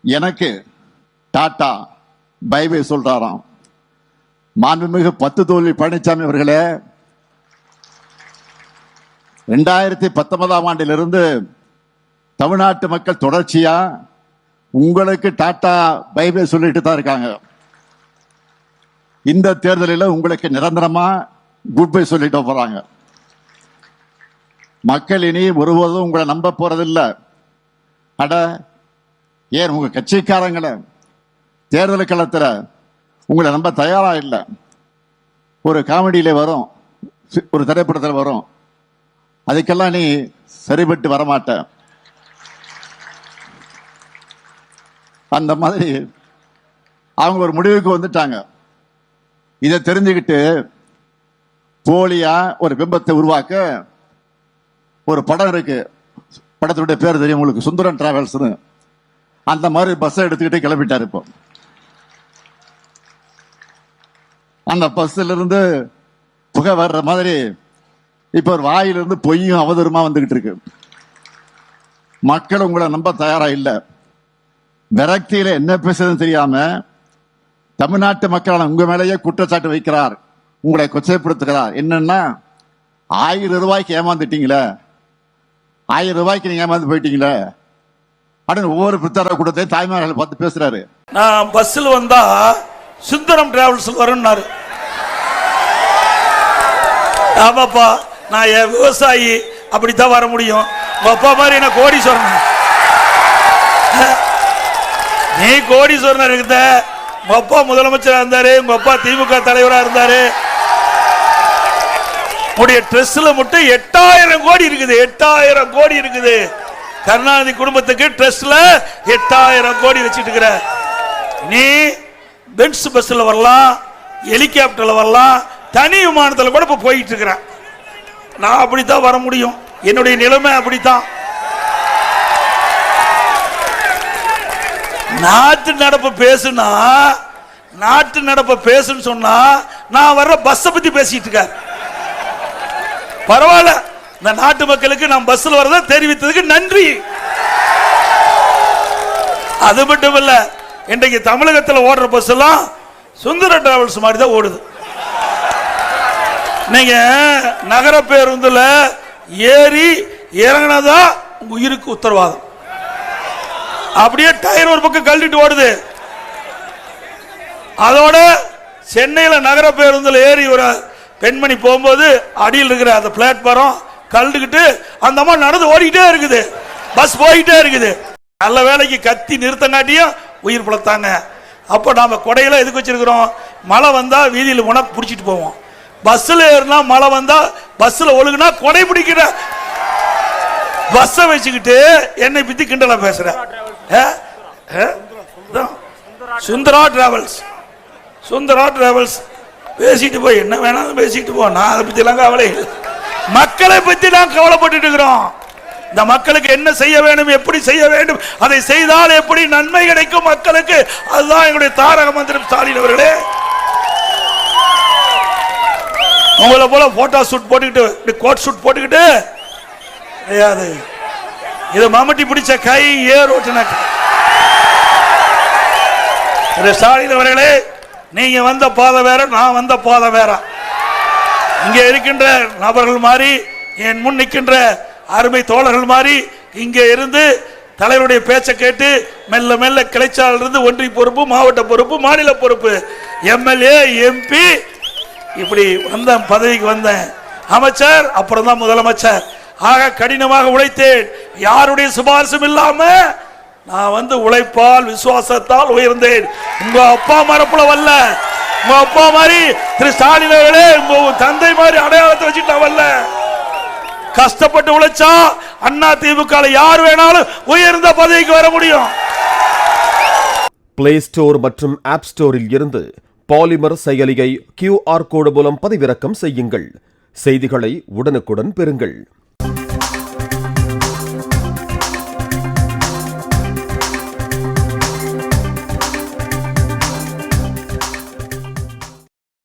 எனக்கு tata bye by சொல்றாராம். மாண்புமிகு 10 தோல்வி பழனிசாமி அவர்களே, 2019ஆம் ஆண்டிலிருந்து தமிழ்நாட்டு மக்கள் தொடர்ச்சியா உங்களுக்கு டாடா பை பை சொல்லிட்டு தான் இருக்காங்க. இந்த தேர்தலில் உங்களுக்கு நிரந்தரமா குட் பை சொல்லிட்டு போறாங்க. மக்கள் இனி ஒருபோதும் உங்களை நம்ப போறதில்லை. அட ஏன் உங்க கட்சிக்காரங்களை தேர்தல் களத்தில் உங்களை நம்ப தயாரா இல்லை. ஒரு காமெடியில வரும், ஒரு திரைப்படத்தில் வரும், அதுக்கெல்லாம் நீ சரிபட்டு வரமாட்ட. அந்த மாதிரி அவங்க ஒரு முடிவுக்கு வந்துட்டாங்க. இதை தெரிஞ்சுக்கிட்டு போலியா ஒரு பிம்பத்தை உருவாக்க ஒரு படம் இருக்கு. படத்துடைய பேர் தெரியும் உங்களுக்கு, சுந்தரம் டிராவல்ஸ். அந்த மாதிரி பஸ்ஸை எடுத்துக்கிட்டு கிளம்பிட்டாரு. இப்போ அந்த பஸ்ல இருந்து புகை வர்ற மாதிரி இப்ப ஒரு வாயிலிருந்து பொய்யும் அவதூறுமா வந்துகிட்டு இருக்கு. மக்கள் உங்களை நம்ப தயாரா இல்ல. விரக்தியில என்ன பேசுறதுன்னு தெரியாம தமிழ்நாட்டு மக்களான உங்க மேலேயே குற்றச்சாட்டு வைக்கிறார், உங்களை கொச்சைப்படுத்துகிறார். என்னன்னா 1000 ரூபாய்க்கு ஏமாந்துட்டீங்களே, 1000 ரூபாய்க்கு நீங்க ஏமாந்து போயிட்டீங்களே அப்படின்னு ஒவ்வொரு பிரச்சார கூட்டத்தையும் தாய்மார்களை பார்த்து பேசுறாரு. நான் பஸ்ஸில் வந்தா சுந்தரம் டிராவல்ஸ் வரும்னாரு. ஆமாப்பா, நான் என் விவசாயி, அப்படித்தான் வர முடியும். உங்க அப்பா மாதிரி என்ன கோடீஸ்வரன், நீ கோடீஸ்வரன் இருந்த. உங்க அப்பா முதலமைச்சரா இருந்தாரு, உங்க அப்பா திமுக தலைவரா இருந்தாரு. உடைய ட்ரெஸ்ல மட்டும் 8000 கோடி இருக்குது. 8000 கோடி இருக்குது. கருணாநிதி குடும்பத்துக்கு ட்ரெஸ்ல 8000 கோடி வச்சிட்டு இருக்கிற நீ பென்ஸ் பஸ்ல வரலாம், ஹெலிகாப்டர்ல வரலாம், தனி விமானத்தில் கூட இப்ப போயிட்டு இருக்கிற. நான் அப்படித்தான் வர முடியும். என்னுடைய நிலைமை அப்படித்தான். நாட்டு நடப்பு பேசுனா, நாட்டு நடப்பு பேசுன்னு சொன்னா நான் வர்ற பஸ்ஸை பத்தி பேசிட்டு இருக்க. பரவாயில்ல, இந்த நாட்டு மக்களுக்கு நான் பஸ்ல வரத தெரிவித்ததுக்கு நன்றி. அது மட்டும் இல்ல, இன்றைக்கு தமிழகத்தில் ஓடுற பஸ் எல்லாம் சுந்தர டிராவல்ஸ் மாதிரி தான் ஓடுது. நீங்க நகர பேருந்துல ஏறி இறங்கினதா உங்க உயிருக்கு உத்தரவாதம். அப்படியே டயர் ஒரு பக்கம் கழட்டிட்டு ஓடுது. அதோட சென்னையில் நகர பேருந்துல ஏறி ஒரு பெண்மணி போகும்போது அடியில் இருக்கிற அந்த பிளாட்பாரம் கழுந்துக்கிட்டு அந்த அம்மா நடந்து ஓடிக்கிட்டே இருக்குது. பஸ் போயிட்டே இருக்குது. நல்ல வேலைக்கு கத்தி நிறுத்தங்காட்டியும் உயிர் பிழைத்தாங்க. அப்போ நாம கொடையில எதுக்கு வச்சிருக்கிறோம்? மழை வந்தா வீதியில் உனக்கு பிடிச்சிட்டு போவோம். பஸ்ல ஏறினா மழை வந்தா பஸ்ல ஒழுகுனா கொடை பிடிக்கிற பஸ்ஸை வச்சுக்கிட்டு என்னை பத்தி கிண்டலா பேசுற. சுந்தரா டிராவல்ஸ், சுந்தரா டிராவல்ஸ் பேசிட்டு போய் என்ன வேணாலும் பேசிட்டு போ. நான் அதை பத்தி எல்லாம் கவலை இல்லை. மக்களை பத்தி நான் கவலைப்பட்டு இருக்கிறோம். இந்த மக்களுக்கு என்ன செய்ய வேண்டும், எப்படி செய்ய வேண்டும், அதை செய்தால் எப்படி நன்மை கிடைக்கும் மக்களுக்கு, அதுதான் எங்களுடைய தாரக மந்திரம். ஸ்டாலின் அவர்களே, உங்களை போல போட்டோ ஷூட் போட்டுக்கிட்டு கோட் ஷூட் போட்டுக்கிட்டு கிடையாது. இது மம்முட்டி பிடிச்ச கை ஏர் ஓட்டுன. ஸ்டாலின் அவர்களே, நீங்க வந்த பாதை வேற, நான் வந்த பாதை வேற. இங்க இருக்கின்ற நபர்கள் மாதிரி, என் முன் நிற்கின்ற அருமை தோழர்கள் மாதிரி இங்க இருந்து தலைவருடைய பேச்சை கேட்டு மெல்ல மெல்ல கிளைச்சால இருந்து ஒன்றிய பொறுப்பு, மாவட்ட பொறுப்பு, மாநில பொறுப்பு, எம்எல்ஏ, எம்பி, இப்படி வந்த பதவிக்கு வந்தேன். அமைச்சர், அப்புறம் தான் முதலமைச்சர். ஆக கடினமாக உழைத்தேன். யாருடைய சிபாரிசும் இல்லாம நான் வந்து உழைப்பால் விசுவாசத்தால் உயர்ந்தேன். உங்க அப்பா மரப்புல வரல, உங்க அப்பா மாதிரி திரு ஸ்டாலின் அவர்களே, உங்க தந்தை மாதிரி அடையாளத்தை வச்சுட்டு வரல. கஷ்டப்பட்டு உழைச்சா அண்ணா திமுக யார் வேணாலும் உயர்ந்த பதவிக்கு வர முடியும். பிளே ஸ்டோர் மற்றும் ஆப் ஸ்டோரில் இருந்து பாலிமர் செயலியை QR கோடு மூலம் பதிவிறக்கம் செய்யுங்கள். செய்திகளை உடனுக்குடன் பெறுங்கள்.